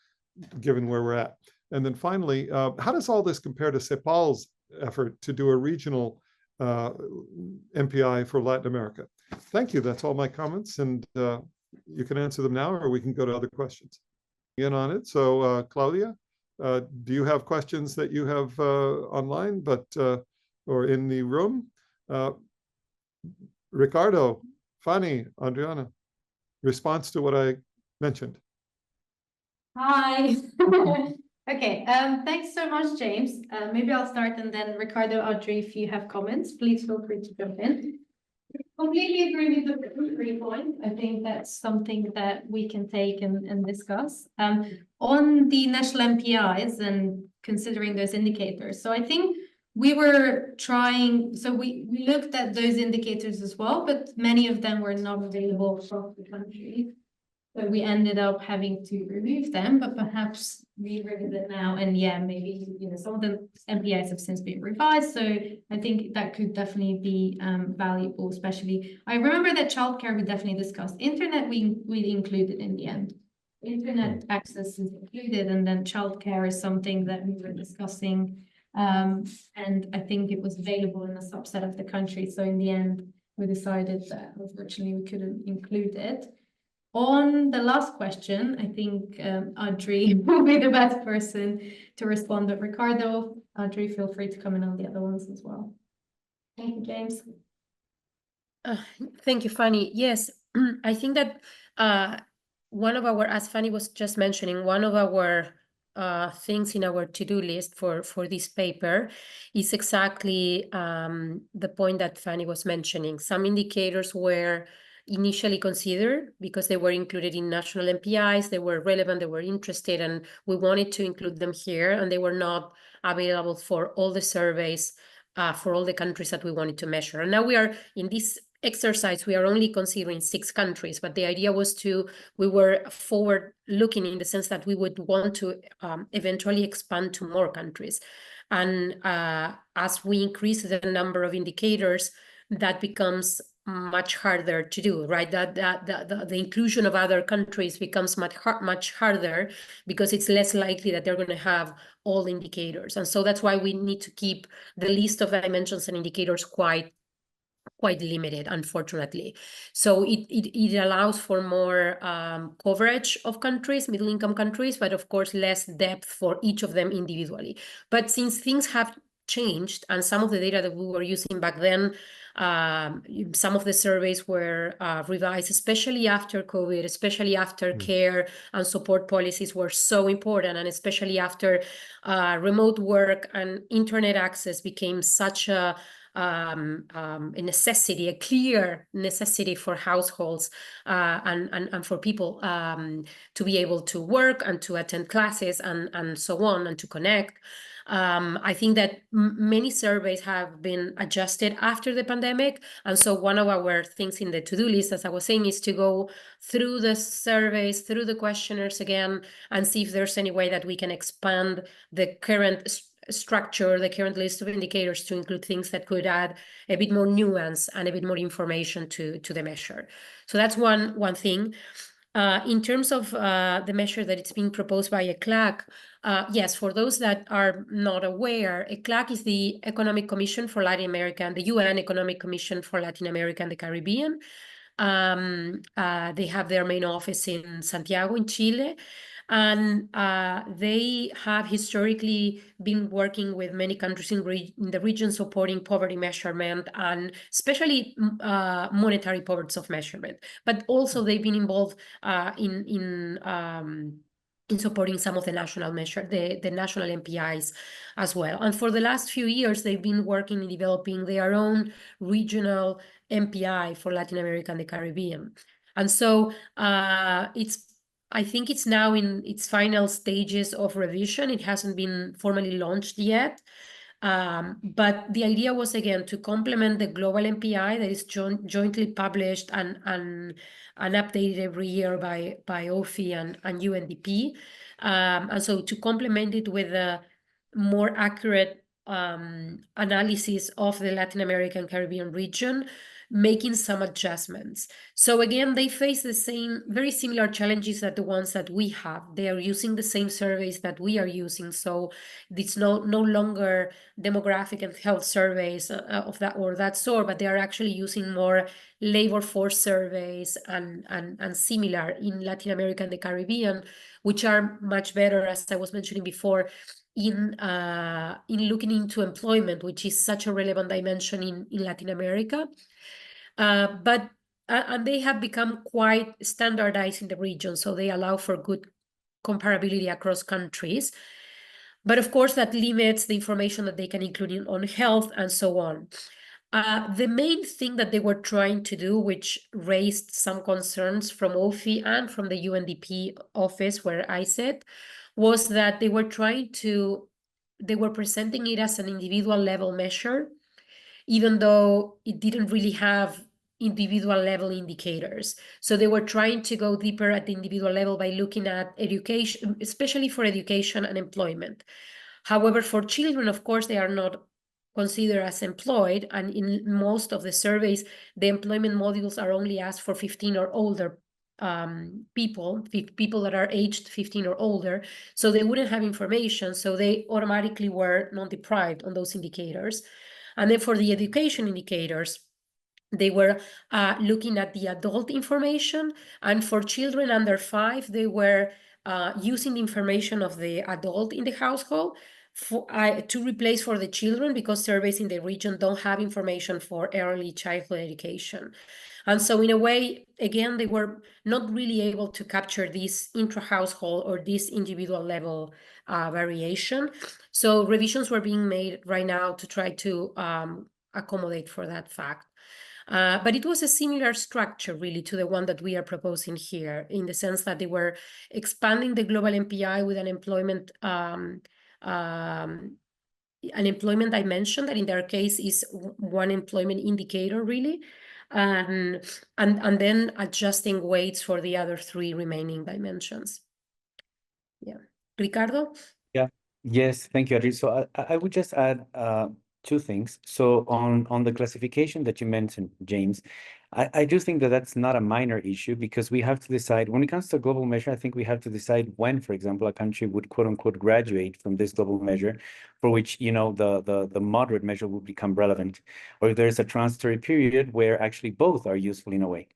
given where we're at? And then finally, how does all this compare to CEPAL's effort to do a regional MPI for Latin America? Thank you. That's all my comments. And you can answer them now, or we can go to other questions. In on it. So Claudia, do you have questions that you have online, or in the room? Ricardo, Fanni, Adriana, response to what I mentioned. Hi. Okay, thanks so much, James. Maybe I'll start, and then Ricardo, Audrey, if you have comments, please feel free to jump in. Completely agree with the 3 point. I think that's something that we can take and discuss. On the national MPIs and considering those indicators. So I think we were trying, so we looked at those indicators as well, but many of them were not available across the country. So we ended up having to remove them, but perhaps revisit now. And yeah, maybe some of the MPIs have since been revised. So I think that could definitely be valuable, especially. I remember that childcare we definitely discussed. Internet we included in the end. Internet access is included, and then childcare is something that we were discussing. And I think it was available in a subset of the country. So in the end, we decided that unfortunately we couldn't include it. On the last question, I think Audrey will be the best person to respond. But Ricardo, Audrey, feel free to come in on the other ones as well. Thank you, James. Thank you, Fanny. Yes, I think that one of our, as Fanny was just mentioning, one of our things in our to-do list for this paper is exactly the point that Fanny was mentioning. Some indicators were initially considered because they were included in national MPIs, they were relevant, they were interested, and we wanted to include them here, and they were not available for all the surveys for all the countries that we wanted to measure. And now we are in this exercise, we are only considering 6 countries, but the idea was we were forward looking in the sense that we would want to eventually expand to more countries. And as we increase the number of indicators, that becomes much harder to do, right? The inclusion of other countries becomes much harder because it's less likely that they're going to have all indicators. And so that's why we need to keep the list of dimensions and indicators quite limited, unfortunately. So it allows for more coverage of countries, middle-income countries, but of course less depth for each of them individually. But since things have changed and some of the data that we were using back then, some of the surveys were revised, especially after COVID, especially after care and support policies were so important, and especially after remote work and internet access became such a necessity, a clear necessity for households and for people to be able to work and to attend classes and so on, and to connect. I think that many surveys have been adjusted after the pandemic. And so one of our things in the to-do list, as I was saying, is to go through the surveys, through the questionnaires again, and see if there's any way that we can expand the current structure, the current list of indicators, to include things that could add a bit more nuance and a bit more information to the measure. So that's one thing. In terms of the measure that it's being proposed by ECLAC, yes, for those that are not aware, ECLAC is the Economic Commission for Latin America and the UN Economic Commission for Latin America and the Caribbean. They have their main office in Santiago in Chile. And they have historically been working with many countries in the region supporting poverty measurement and especially monetary poverty of measurement. But also they've been involved in supporting some of the national measure, the national MPIs as well. And for the last few years, they've been working in developing their own regional MPI for Latin America and the Caribbean. And so I think it's now in its final stages of revision. It hasn't been formally launched yet. But the idea was, again, to complement the global MPI that is jointly published and updated every year by OPHI and UNDP. And so to complement it with a more accurate analysis of the Latin American Caribbean region, making some adjustments. So again, they face the same, very similar challenges that the ones that we have. They are using the same surveys that we are using. So it's no longer demographic and health surveys of that or that sort, but they are actually using more labor force surveys and similar in Latin America and the Caribbean, which are much better, as I was mentioning before, in looking into employment, which is such a relevant dimension in Latin America. And they have become quite standardized in the region, so they allow for good comparability across countries. But of course, that limits the information that they can include on health and so on. The main thing that they were trying to do, which raised some concerns from OPHI and from the UNDP office where I sit, was that they were presenting it as an individual level measure, even though it didn't really have individual level indicators. So they were trying to go deeper at the individual level by looking at education, especially for education and employment. However, for children, of course, they are not considered as employed. And in most of the surveys, the employment modules are only asked for 15 or older people that are aged 15 or older. So they wouldn't have information. So they automatically were non-deprived on those indicators. And then for the education indicators, they were looking at the adult information. And for children under 5, they were using the information of the adult in the household to replace for the children, because surveys in the region don't have information for early childhood education. And so in a way, again, they were not really able to capture this intra-household or this individual level variation. So revisions were being made right now to try to accommodate for that fact. But it was a similar structure, really, to the one that we are proposing here, in the sense that they were expanding the global MPI with an employment dimension that in their case is one employment indicator, really, and then adjusting weights for the other 3 remaining dimensions. Yeah. Ricardo? Yeah. Yes, thank you, Adri. So I would just add 2 things. So on the classification that you mentioned, James, I do think that that's not a minor issue, because we have to decide, when it comes to a global measure, I think we have to decide when, for example, a country would quote unquote graduate from this global measure, for which, you know, the moderate measure will become relevant, or if there's a transitory period where actually both are useful in a way.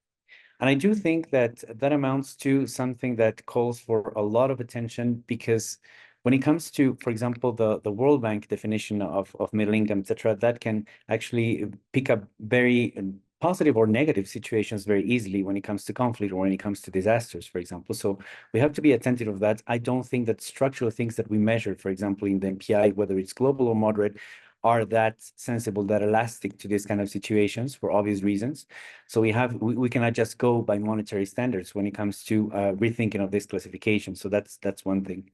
And I do think that that amounts to something that calls for a lot of attention, because when it comes to, for example, the World Bank definition of middle income, et cetera, that can actually pick up very positive or negative situations very easily when it comes to conflict or when it comes to disasters, for example. So we have to be attentive of that. I don't think that structural things that we measure, for example, in the MPI, whether it's global or moderate, are that sensible, that elastic to this kind of situations for obvious reasons. So we cannot just go by monetary standards when it comes to rethinking of this classification. So that's one thing.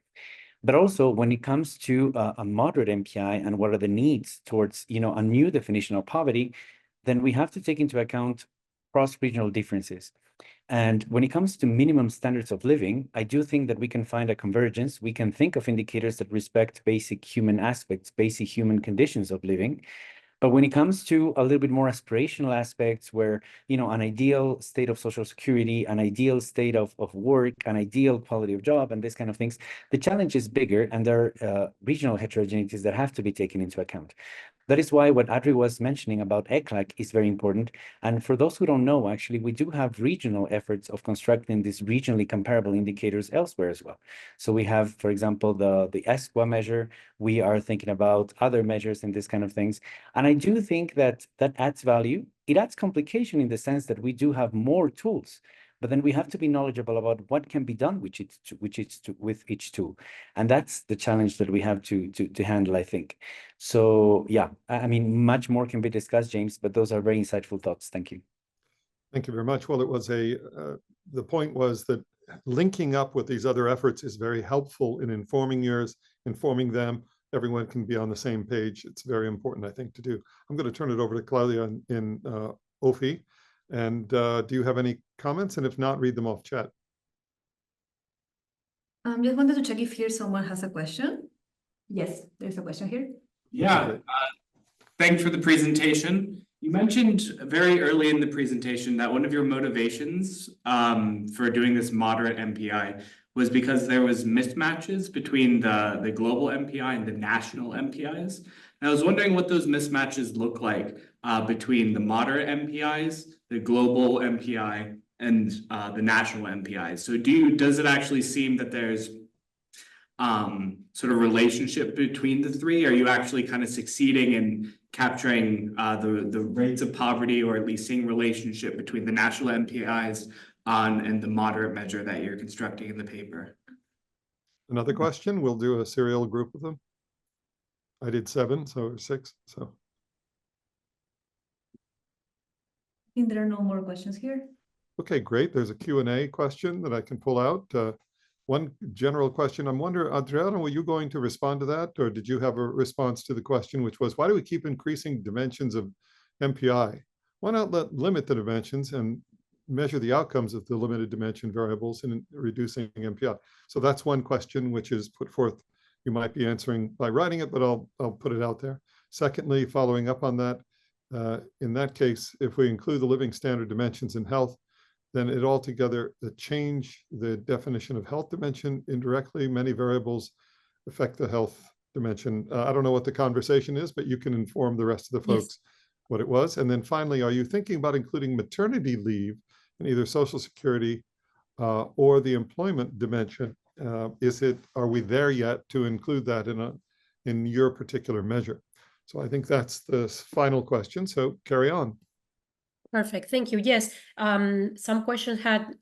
But also when it comes to a moderate MPI and what are the needs towards, you know, a new definition of poverty, then we have to take into account cross-regional differences. And when it comes to minimum standards of living, I do think that we can find a convergence. We can think of indicators that respect basic human aspects, basic human conditions of living. But when it comes to a little bit more aspirational aspects where, you know, an ideal state of social security, an ideal state of work, an ideal quality of job, and this kind of things, the challenge is bigger, and there are regional heterogeneities that have to be taken into account. That is why what Adri was mentioning about ECLAC is very important. And for those who don't know, actually, we do have regional efforts of constructing these regionally comparable indicators elsewhere as well. So we have, for example, the ESQA measure. We are thinking about other measures and this kind of things. And I do think that that adds value. It adds complication in the sense that we do have more tools but then we have to be knowledgeable about what can be done with each tool. And that's the challenge that we have to handle, I think. So yeah, I mean, much more can be discussed, James, but those are very insightful thoughts. Thank you. Thank you very much. Well, it was the point was that linking up with these other efforts is very helpful in informing them. Everyone can be on the same page. It's very important, I think, to do. I'm going to turn it over to Claudia in OPHI. And do you have any comments? And if not, read them off chat. Just wanted to check if here someone has a question. Yes, there's a question here. Yeah, thanks for the presentation. You mentioned very early in the presentation that one of your motivations for doing this moderate MPI was because there was mismatches between the global MPI and the national MPIs. And I was wondering what those mismatches look like between the moderate MPIs, the global MPI, and the national MPIs. So does it actually seem that there's sort of relationship between the three? Are you actually kind of succeeding in capturing the rates of poverty, or at least seeing relationship between the national MPIs and the moderate measure that you're constructing in the paper? Another question? We'll do a serial group of them. I did 7, so 6. So I think there are no more questions here. okay, great. There's a Q&A question that I can pull out. One general question. I'm wondering, Adriana, were you going to respond to that, or did you have a response to the question, which was, why do we keep increasing dimensions of MPI? Why not limit the dimensions and measure the outcomes of the limited dimension variables in reducing MPI? So that's one question which is put forth. You might be answering by writing it, but I'll put it out there. Secondly, following up on that, in that case, if we include the living standard dimensions in health, then it altogether change the definition of health dimension indirectly. Many variables affect the health dimension. I don't know what the conversation is, but you can inform the rest of the folks what it was. And then finally, are you thinking about including maternity leave in either Social Security or the employment dimension? Are we there yet to include that in your particular measure? So I think that's the final question. So carry on. Perfect. Thank you. Yes, some questions had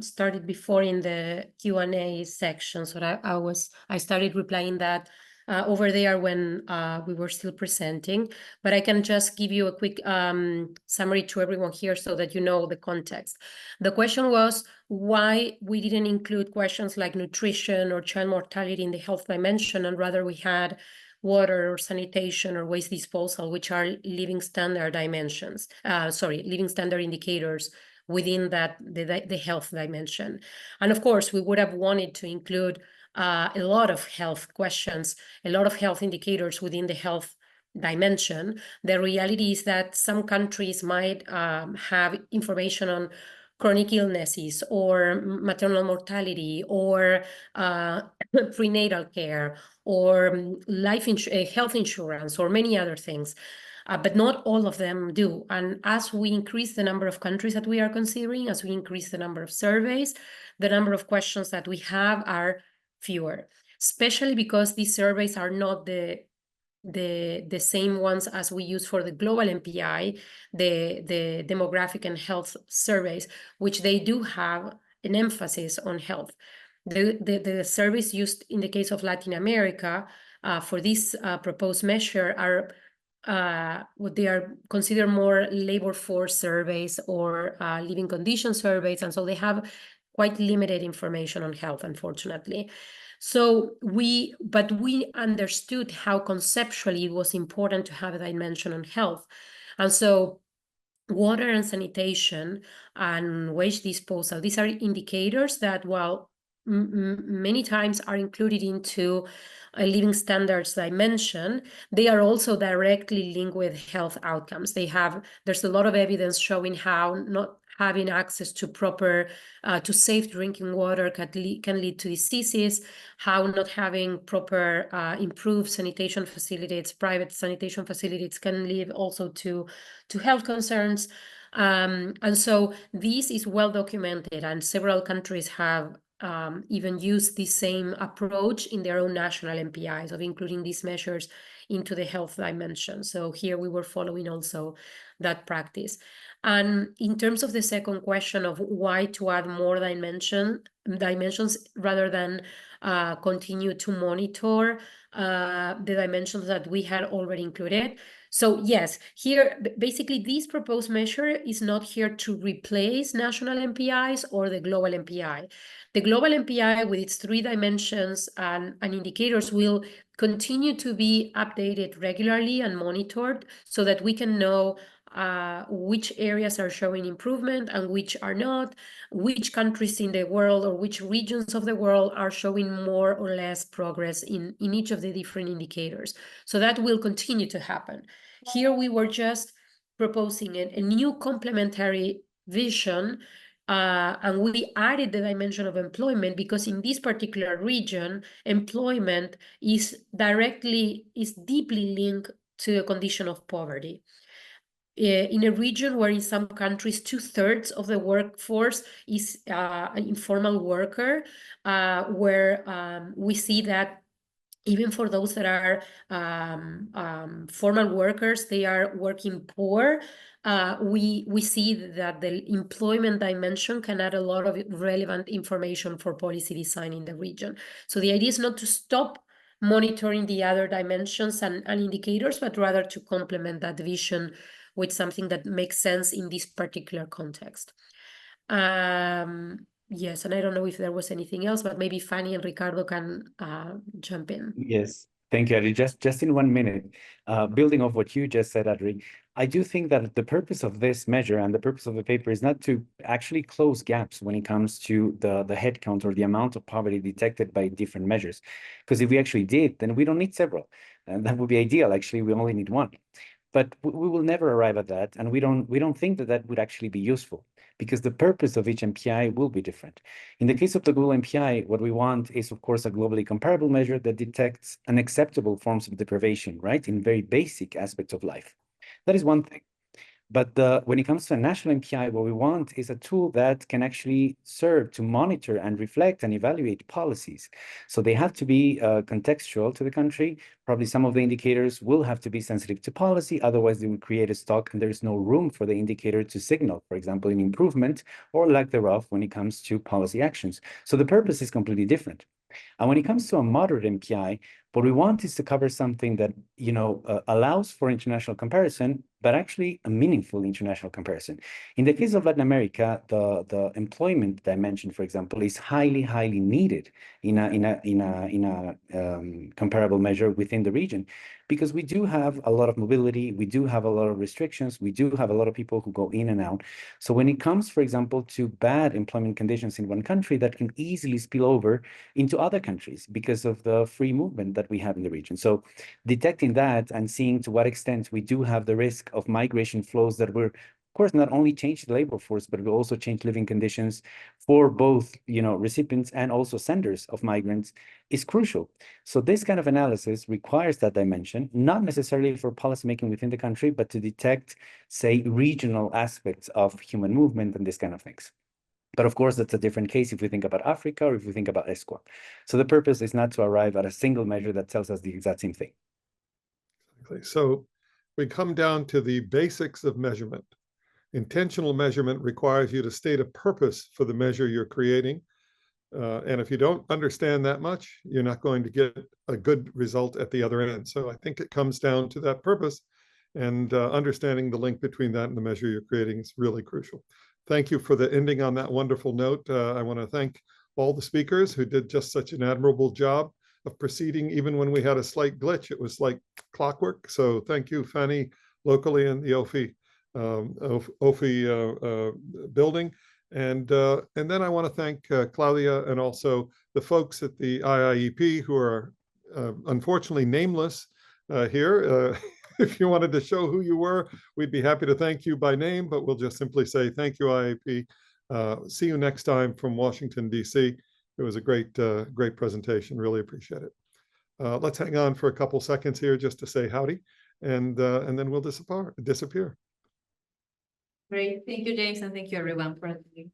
started before in the Q&A section, so I started replying that over there when we were still presenting, but I can just give you a quick summary to everyone here so that you know the context. The question was why we didn't include questions like nutrition or child mortality in the health dimension, and rather we had water or sanitation or waste disposal, which are living standard dimensions, living standard indicators within that, the health dimension. And of course, we would have wanted to include a lot of health questions, a lot of health indicators within the health dimension. The reality is that some countries might have information on chronic illnesses or maternal mortality or prenatal care or health insurance or many other things, but not all of them do. And as we increase the number of countries that we are considering, as we increase the number of surveys, the number of questions that we have are fewer, especially because these surveys are not the same ones as we use for the global MPI, the demographic and health surveys, which they do have an emphasis on health. The surveys used in the case of Latin America for this proposed measure are what they are considered more labor force surveys or living condition surveys, and so they have quite limited information on health, unfortunately. So we understood how conceptually it was important to have a dimension on health. And so water and sanitation and waste disposal, these are indicators that, while many times are included into a living standards dimension, they are also directly linked with health outcomes. There's a lot of evidence showing how not having access to proper, to safe drinking water can lead to diseases, how not having proper improved sanitation facilities, private sanitation facilities can lead also to health concerns. And so this is well documented, and several countries have even used the same approach in their own national MPIs of including these measures into the health dimension. So here we were following also that practice. And in terms of the second question of why to add more dimensions rather than continue to monitor the dimensions that we had already included. So yes, here, basically this proposed measure is not here to replace national MPIs or the global MPI. The global MPI with its 3 dimensions and indicators will continue to be updated regularly and monitored so that we can know which areas are showing improvement and which are not, which countries in the world or which regions of the world are showing more or less progress in each of the different indicators. So that will continue to happen. Here we were just proposing a new complementary vision, and we added the dimension of employment because in this particular region, employment is deeply linked to a condition of poverty. In a region where in some countries 2/3 of the workforce is an informal worker, where we see that even for those that are formal workers, they are working poor. We see that the employment dimension can add a lot of relevant information for policy design in the region. So the idea is not to stop monitoring the other dimensions and indicators, but rather to complement that vision with something that makes sense in this particular context. Yes, and I don't know if there was anything else, but maybe Fanni and Ricardo can jump in. Yes, thank you, Adri. Just in 1 minute, building off what you just said, Adri, I do think that the purpose of this measure and the purpose of the paper is not to actually close gaps when it comes to the headcount or the amount of poverty detected by different measures. Because if we actually did, then we don't need several. And that would be ideal. Actually, we only need one. But we will never arrive at that, and we don't think that that would actually be useful, because the purpose of each MPI will be different. In the case of the global MPI, what we want is, of course, a globally comparable measure that detects unacceptable forms of deprivation, right, in very basic aspects of life. That is one thing. But when it comes to a national MPI, what we want is a tool that can actually serve to monitor and reflect and evaluate policies. So they have to be contextual to the country. Probably some of the indicators will have to be sensitive to policy. Otherwise, they will create a stock and there's no room for the indicator to signal, for example, an improvement or lack thereof when it comes to policy actions. So the purpose is completely different. And when it comes to a moderate MPI, what we want is to cover something that, allows for international comparison, but actually a meaningful international comparison. In the case of Latin America, the employment dimension, for example, is highly, highly needed in a comparable measure within the region, because we do have a lot of mobility, we do have a lot of restrictions, we do have a lot of people who go in and out. So when it comes, for example, to bad employment conditions in one country, that can easily spill over into other countries because of the free movement that we have in the region. So detecting that and seeing to what extent we do have the risk of migration flows that will, of course, not only change the labor force, but will also change living conditions for both, recipients and also senders of migrants is crucial. So this kind of analysis requires that dimension, not necessarily for policymaking within the country, but to detect, say, regional aspects of human movement and this kind of things. But of course, that's a different case if we think about Africa or if we think about ESCWA. So the purpose is not to arrive at a single measure that tells us the exact same thing. Exactly. So we come down to the basics of measurement. Intentional measurement requires you to state a purpose for the measure you're creating. And if you don't understand that much, you're not going to get a good result at the other end. So I think it comes down to that purpose, and understanding the link between that and the measure you're creating is really crucial. Thank you for the ending on that wonderful note. I want to thank all the speakers who did just such an admirable job of proceeding. Even when we had a slight glitch, it was like clockwork. So thank you, Fanni, locally in the OPHI building. And then I want to thank Claudia and also the folks at the IIEP who are unfortunately nameless here. If you wanted to show who you were, we'd be happy to thank you by name, but we'll just simply say thank you, IIEP. See you next time from Washington, D.C. It was a great presentation. Really appreciate it. Let's hang on for a couple seconds here just to say howdy, and then we'll disappear. Great. Thank you, James, and thank you, everyone, for attending.